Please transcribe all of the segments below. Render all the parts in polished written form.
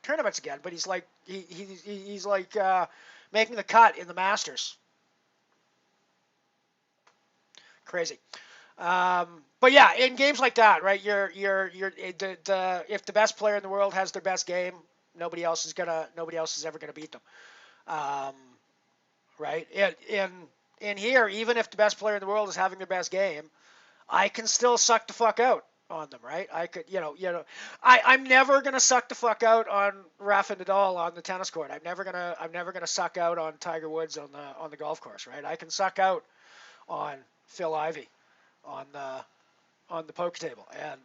tournaments again, but he's like he's like making the cut in the Masters. Crazy. But yeah, in games like that, right? If the best player in the world has their best game, nobody else is ever gonna beat them. Um, right? In here, even if the best player in the world is having their best game, I can still suck the fuck out on them, right? I could, I'm never gonna suck the fuck out on Rafa Nadal on the tennis court. I'm never gonna suck out on Tiger Woods on the golf course, right? I can suck out on Phil Ivey on the poker table, and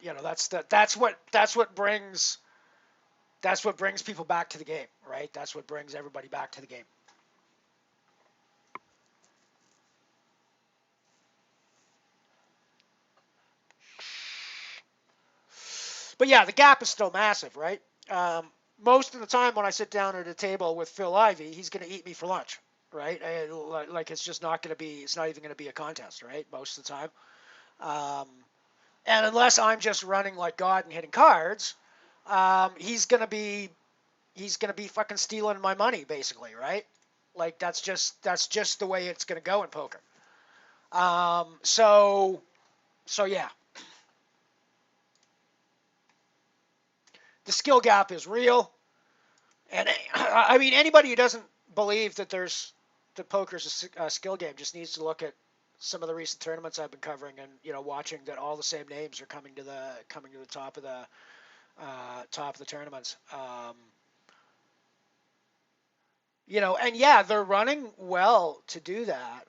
that's what brings people back to the game, right? That's what brings everybody back to the game. But yeah, the gap is still massive, right? Most of the time when I sit down at a table with Phil Ivey, he's going to eat me for lunch, right? Like it's just not going to be, it's not even going to be a contest, right? Most of the time. Um, and unless I'm just running like God and hitting cards, he's gonna be fucking stealing my money, basically, right? Like that's just the way it's gonna go in poker. So yeah, the skill gap is real, and I mean anybody who doesn't believe that poker's a skill game just needs to look at some of the recent tournaments I've been covering, and watching that all the same names are coming to the top of the tournaments. And yeah, they're running well to do that.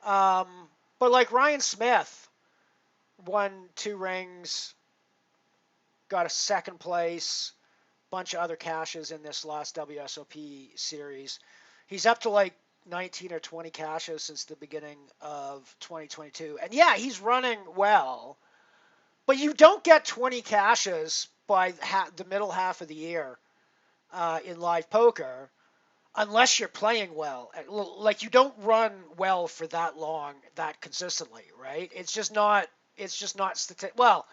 Um, but like Ryan Smith won 2 rings, got a second place, bunch of other cashes in this last WSOP series. He's up to like 19 or 20 cashes since the beginning of 2022. And yeah, he's running well, but you don't get 20 cashes by the middle half of the year in live poker unless you're playing well. Like you don't run well for that long, that consistently, right? It's just not well.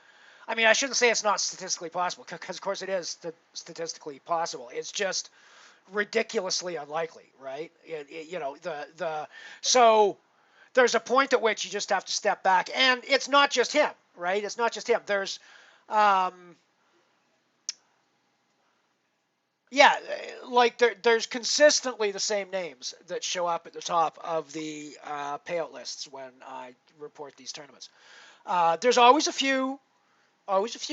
I mean, I shouldn't say it's not statistically possible because of course it is statistically possible. It's just ridiculously unlikely, right? So there's a point at which you just have to step back, and it's not just him, right? It's not just him. Um, Yeah, like there's consistently the same names that show up at the top of the payout lists when I report these tournaments. There's always a few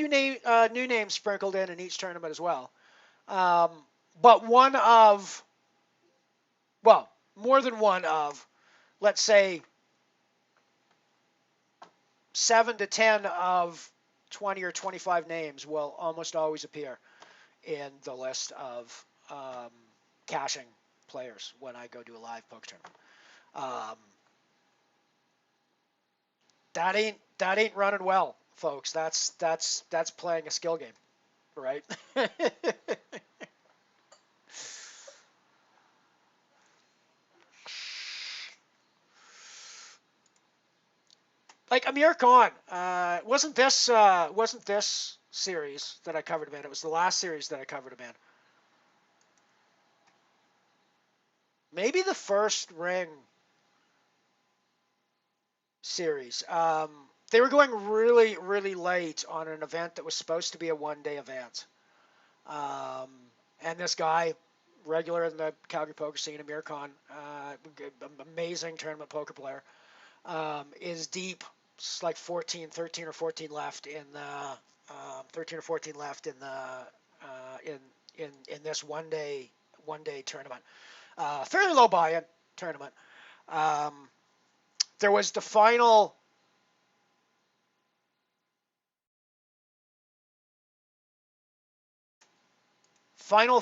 new names sprinkled in each tournament as well. Um, but more than one of, let's say, 7 to 10 of 20 or 25 names will almost always appear in the list of caching players when I go to a live poker tournament. Um, that ain't running well, folks. That's playing a skill game, right? Like Amir Khan, wasn't this series that I covered him in? It was the last series that I covered him in. Maybe the first ring series. They were going really, really late on an event that was supposed to be a one-day event. Um, and this guy, regular in the Calgary poker scene, Amir Khan, amazing tournament poker player, is deep. It's like 13 or 14 left in the 13 or 14 left in the in this one day tournament. Fairly low buy-in tournament. Um, there was the final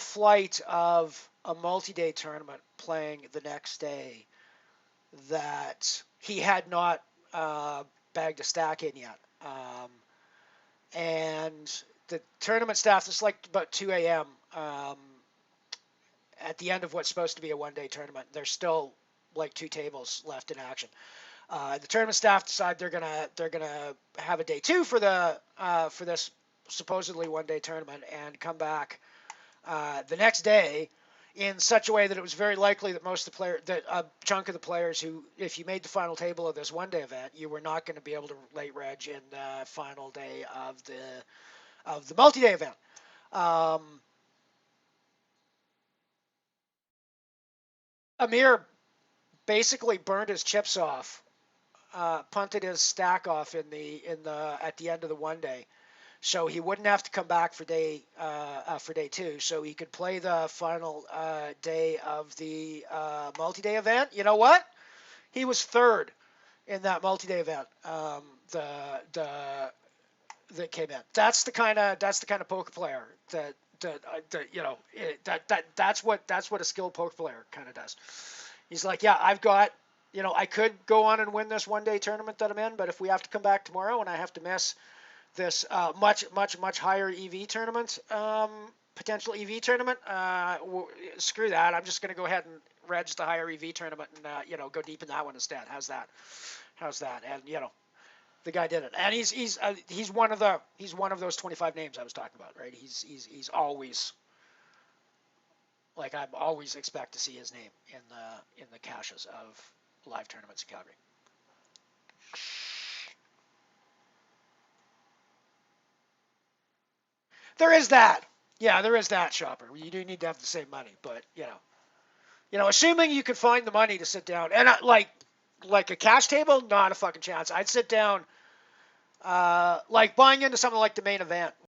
flight of a multi-day tournament playing the next day that he had not bagged a stack in yet. And the tournament staff, it's like about 2 a.m. At the end of what's supposed to be a one-day tournament. There's still like 2 tables left in action. The tournament staff decide they're gonna have a day 2 for this supposedly one-day tournament and come back the next day in such a way that it was very likely that most of the player, that a chunk of the players who, if you made the final table of this one day event, you were not going to be able to late reg in the final day of the multi-day event. Um, Amir basically burned his chips off, punted his stack off in the at the end of the one day, so he wouldn't have to come back for day two, so he could play the final day of the multi-day event. You know what? He was third in that multi-day event. The the that came in. That's the kind of poker player that you know that's what a skilled poker player kind of does. He's like, yeah, I've got, I could go on and win this one day tournament that I'm in, but if we have to come back tomorrow and I have to miss this much higher EV tournament, potential EV tournament, screw that. I'm just going to go ahead and reg the higher EV tournament and go deep in that one instead. How's that? How's that? And the guy did it, and he's one of those 25 names I was talking about, right? He's always, like, I'm always expect to see his name in the caches of live tournaments in Calgary. There is that. Yeah, there is that, shopper. You do need to have the same money, but assuming you can find the money to sit down and like a cash table, not a fucking chance. I'd sit down, like buying into something like the main event